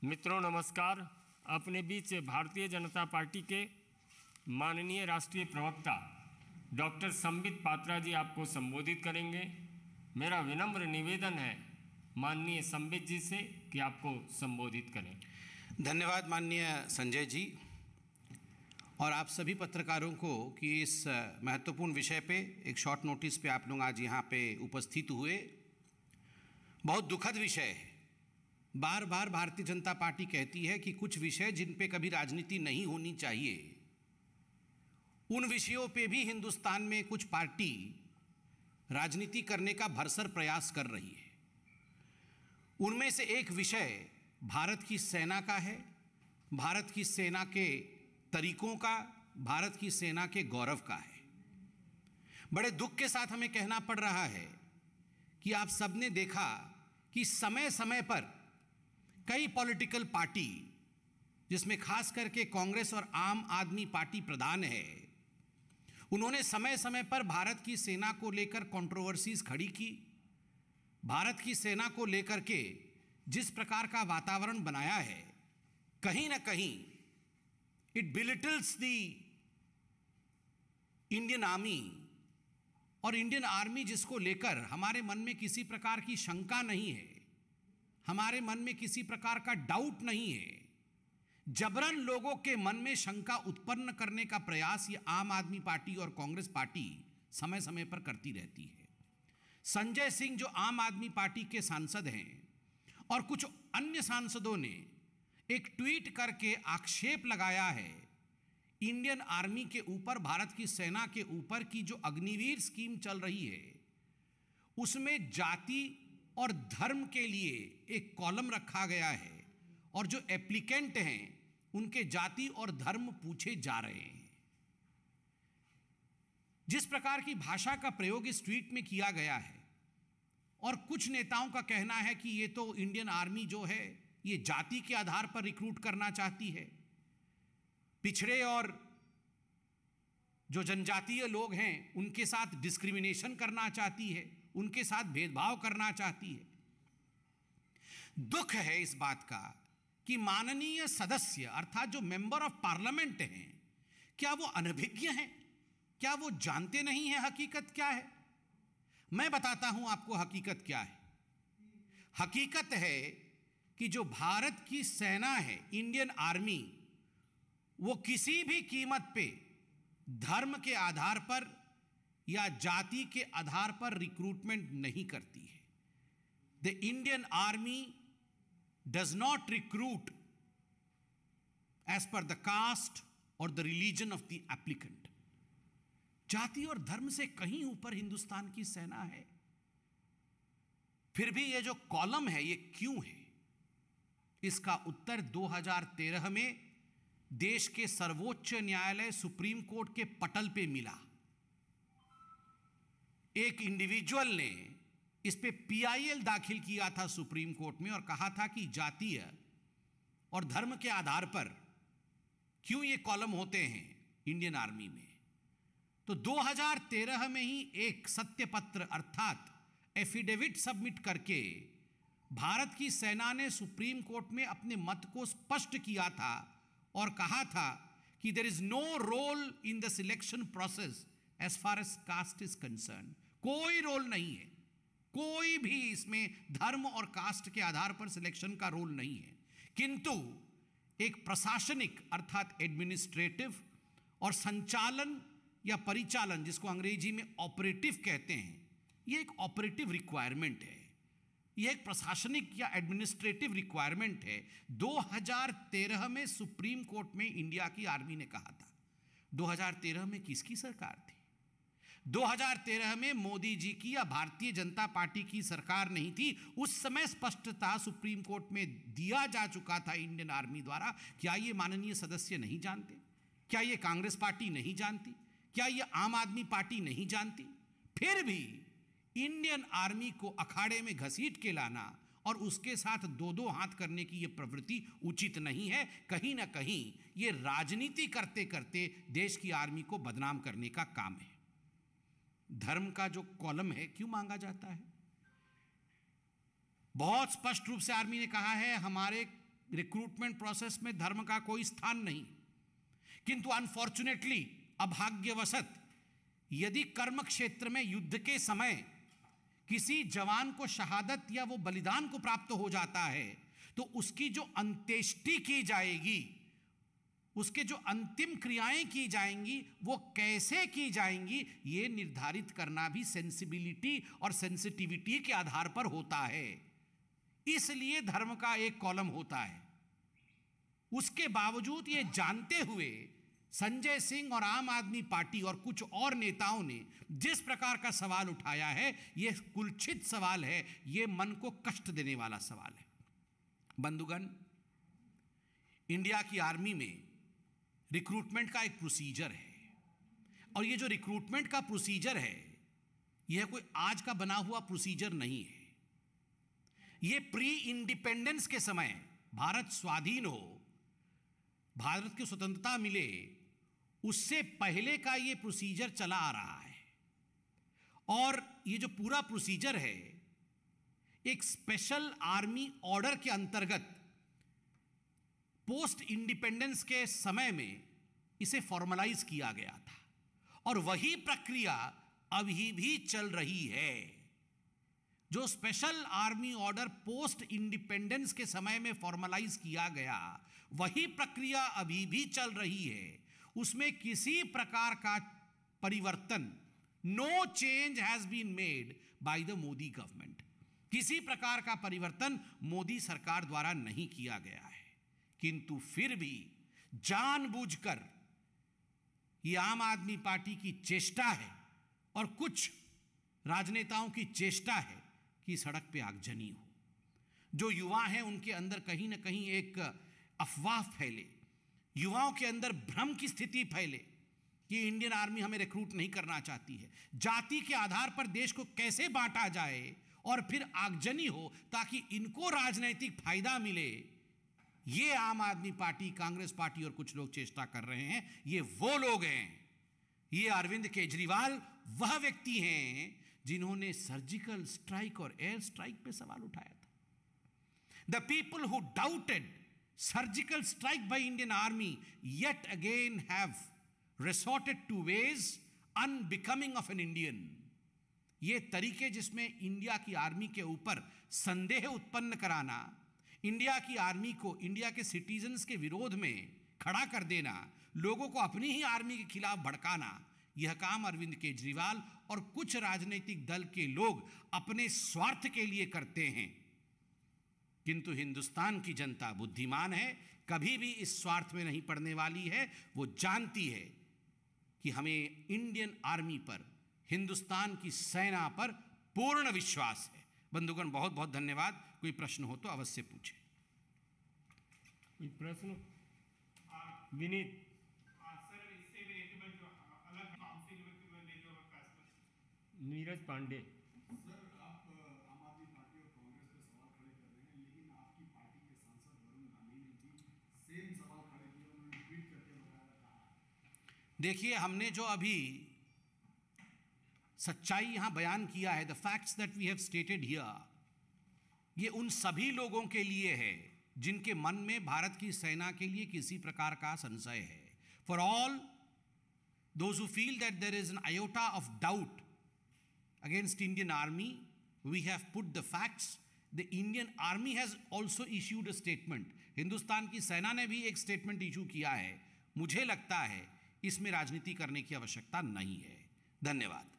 मित्रों नमस्कार। अपने बीच भारतीय जनता पार्टी के माननीय राष्ट्रीय प्रवक्ता डॉक्टर संबित पात्रा जी आपको संबोधित करेंगे। मेरा विनम्र निवेदन है माननीय संबित जी से कि आपको संबोधित करें। धन्यवाद माननीय संजय जी और आप सभी पत्रकारों को कि इस महत्वपूर्ण विषय पे एक शॉर्ट नोटिस पे आप लोग आज यहाँ पे उपस्थित हुए। बहुत दुखद विषय है। बार बार भारतीय जनता पार्टी कहती है कि कुछ विषय जिन पे कभी राजनीति नहीं होनी चाहिए, उन विषयों पे भी हिंदुस्तान में कुछ पार्टी राजनीति करने का भरसक प्रयास कर रही है। उनमें से एक विषय भारत की सेना का है, भारत की सेना के तरीकों का, भारत की सेना के गौरव का है। बड़े दुख के साथ हमें कहना पड़ रहा है कि आप सबने देखा कि समय समय पर कई पॉलिटिकल पार्टी, जिसमें खास करके कांग्रेस और आम आदमी पार्टी प्रधान है, उन्होंने समय समय पर भारत की सेना को लेकर कंट्रोवर्सीज खड़ी की। भारत की सेना को लेकर के जिस प्रकार का वातावरण बनाया है, कहीं ना कहीं इट बिलिटल्स द इंडियन आर्मी। और इंडियन आर्मी जिसको लेकर हमारे मन में किसी प्रकार की शंका नहीं है, हमारे मन में किसी प्रकार का डाउट नहीं है, जबरन लोगों के मन में शंका उत्पन्न करने का प्रयास ये आम आदमी पार्टी और कांग्रेस पार्टी समय समय पर करती रहती है। संजय सिंह जो आम आदमी पार्टी के सांसद हैं और कुछ अन्य सांसदों ने एक ट्वीट करके आक्षेप लगाया है इंडियन आर्मी के ऊपर, भारत की सेना के ऊपर की जो अग्निवीर स्कीम चल रही है, उसमें जाति और धर्म के लिए एक कॉलम रखा गया है और जो एप्लीकेंट हैं उनके जाति और धर्म पूछे जा रहे हैं। जिस प्रकार की भाषा का प्रयोग इस ट्वीट में किया गया है और कुछ नेताओं का कहना है कि ये तो इंडियन आर्मी जो है ये जाति के आधार पर रिक्रूट करना चाहती है, पिछड़े और जो जनजातीय लोग हैं उनके साथ डिस्क्रिमिनेशन करना चाहती है, उनके साथ भेदभाव करना चाहती है। दुख है इस बात का कि माननीय सदस्य अर्थात जो मेंबर ऑफ पार्लियामेंट हैं, क्या वो अनभिज्ञ हैं? क्या वो जानते नहीं हैं हकीकत क्या है? मैं बताता हूं आपको हकीकत क्या है। हकीकत है कि जो भारत की सेना है, इंडियन आर्मी, वो किसी भी कीमत पे धर्म के आधार पर या जाति के आधार पर रिक्रूटमेंट नहीं करती है। The Indian army does not recruit as per the caste और the religion of the applicant. जाति और धर्म से कहीं ऊपर हिंदुस्तान की सेना है। फिर भी ये जो कॉलम है ये क्यों है? इसका उत्तर 2013 में देश के सर्वोच्च न्यायालय सुप्रीम कोर्ट के पटल पे मिला। एक इंडिविजुअल ने इस पे पीआईएल दाखिल किया था सुप्रीम कोर्ट में और कहा था कि जातीय और धर्म के आधार पर क्यों ये कॉलम होते हैं इंडियन आर्मी में। तो 2013 में ही एक सत्यपत्र अर्थात एफिडेविट सबमिट करके भारत की सेना ने सुप्रीम कोर्ट में अपने मत को स्पष्ट किया था और कहा था कि there is no role in the selection process as far as caste is concerned. कोई रोल नहीं है, कोई भी इसमें धर्म और कास्ट के आधार पर सिलेक्शन का रोल नहीं है। किंतु एक प्रशासनिक अर्थात एडमिनिस्ट्रेटिव और संचालन या परिचालन, जिसको अंग्रेजी में ऑपरेटिव कहते हैं, यह एक ऑपरेटिव रिक्वायरमेंट है, यह एक प्रशासनिक या एडमिनिस्ट्रेटिव रिक्वायरमेंट है। 2013 में सुप्रीम कोर्ट में इंडिया की आर्मी ने कहा था। 2013 में किसकी सरकार थी? 2013 में मोदी जी की या भारतीय जनता पार्टी की सरकार नहीं थी। उस समय स्पष्टता सुप्रीम कोर्ट में दिया जा चुका था इंडियन आर्मी द्वारा। क्या ये माननीय सदस्य नहीं जानते? क्या ये कांग्रेस पार्टी नहीं जानती? क्या ये आम आदमी पार्टी नहीं जानती? फिर भी इंडियन आर्मी को अखाड़े में घसीट के लाना और उसके साथ दो दो हाथ करने की यह प्रवृत्ति उचित नहीं है। कहीं ना कहीं ये राजनीति करते करते देश की आर्मी को बदनाम करने का काम है। धर्म का जो कॉलम है क्यों मांगा जाता है? बहुत स्पष्ट रूप से आर्मी ने कहा है हमारे रिक्रूटमेंट प्रोसेस में धर्म का कोई स्थान नहीं, किंतु अनफॉर्चुनेटली, अभाग्यवशत, यदि कर्म क्षेत्र में युद्ध के समय किसी जवान को शहादत या वो बलिदान को प्राप्त हो जाता है, तो उसकी जो अंत्येष्टि की जाएगी, उसके जो अंतिम क्रियाएं की जाएंगी, वो कैसे की जाएंगी, ये निर्धारित करना भी सेंसिबिलिटी और सेंसिटिविटी के आधार पर होता है। इसलिए धर्म का एक कॉलम होता है। उसके बावजूद ये जानते हुए संजय सिंह और आम आदमी पार्टी और कुछ और नेताओं ने जिस प्रकार का सवाल उठाया है, ये कुलक्षित सवाल है, ये मन को कष्ट देने वाला सवाल है। बंधुगण, इंडिया की आर्मी में रिक्रूटमेंट का एक प्रोसीजर है, और ये जो रिक्रूटमेंट का प्रोसीजर है, यह कोई आज का बना हुआ प्रोसीजर नहीं है। ये प्री इंडिपेंडेंस के समय, भारत स्वाधीन हो, भारत की स्वतंत्रता मिले, उससे पहले का ये प्रोसीजर चला आ रहा है। और ये जो पूरा प्रोसीजर है, एक स्पेशल आर्मी ऑर्डर के अंतर्गत पोस्ट इंडिपेंडेंस के समय में इसे फॉर्मलाइज किया गया था, और वही प्रक्रिया अभी भी चल रही है। जो special army order post independence के समय में फॉर्मलाइज किया गया, वही प्रक्रिया अभी भी चल रही है। उसमें किसी प्रकार का परिवर्तन, no change has been made by the Modi government, किसी प्रकार का परिवर्तन मोदी सरकार द्वारा नहीं किया गया है। किंतु फिर भी जानबूझकर ये आम आदमी पार्टी की चेष्टा है और कुछ राजनेताओं की चेष्टा है कि सड़क पे आगजनी हो। जो युवा हैं उनके अंदर कहीं ना कहीं एक अफवाह फैले, युवाओं के अंदर भ्रम की स्थिति फैले कि इंडियन आर्मी हमें रिक्रूट नहीं करना चाहती है। जाति के आधार पर देश को कैसे बांटा जाए और फिर आगजनी हो ताकि इनको राजनीतिक फायदा मिले, ये आम आदमी पार्टी, कांग्रेस पार्टी और कुछ लोग चेष्टा कर रहे हैं। ये वो लोग हैं, ये अरविंद केजरीवाल वह व्यक्ति हैं जिन्होंने सर्जिकल स्ट्राइक और एयर स्ट्राइक पे सवाल उठाया था। The people who doubted surgical strike by Indian army yet again have resorted to ways unbecoming of an Indian। ये तरीके जिसमें इंडिया की आर्मी के ऊपर संदेह उत्पन्न कराना, इंडिया की आर्मी को इंडिया के सिटीजन्स के विरोध में खड़ा कर देना, लोगों को अपनी ही आर्मी के खिलाफ भड़काना, यह काम अरविंद केजरीवाल और कुछ राजनीतिक दल के लोग अपने स्वार्थ के लिए करते हैं। किंतु हिंदुस्तान की जनता बुद्धिमान है, कभी भी इस स्वार्थ में नहीं पड़ने वाली है। वो जानती है कि हमें इंडियन आर्मी पर, हिंदुस्तान की सेना पर पूर्ण विश्वास है। बंधुगण, बहुत बहुत धन्यवाद। कोई प्रश्न हो तो अवश्य पूछें। कोई प्रश्न? विनीत। नीरज पांडे। सर, आप आम आदमी पार्टी और कांग्रेस पे सवाल खड़े कर रहे हैं, लेकिन आपकी पार्टी के सांसद वरुण गांधी ने भी सेम सवाल खड़े किए, उन्होंने ट्वीट करके बताया था। देखिए, हमने जो अभी सच्चाई यहां बयान किया है, the facts that we have stated here, ये उन सभी लोगों के लिए है जिनके मन में भारत की सेना के लिए किसी प्रकार का संशय है। For all those who feel that there is an iota of doubt against Indian Army, we have put the facts. The Indian Army has also issued a statement. Hindustan की सेना ने भी एक स्टेटमेंट इशू किया है। मुझे लगता है इसमें राजनीति करने की आवश्यकता नहीं है। धन्यवाद।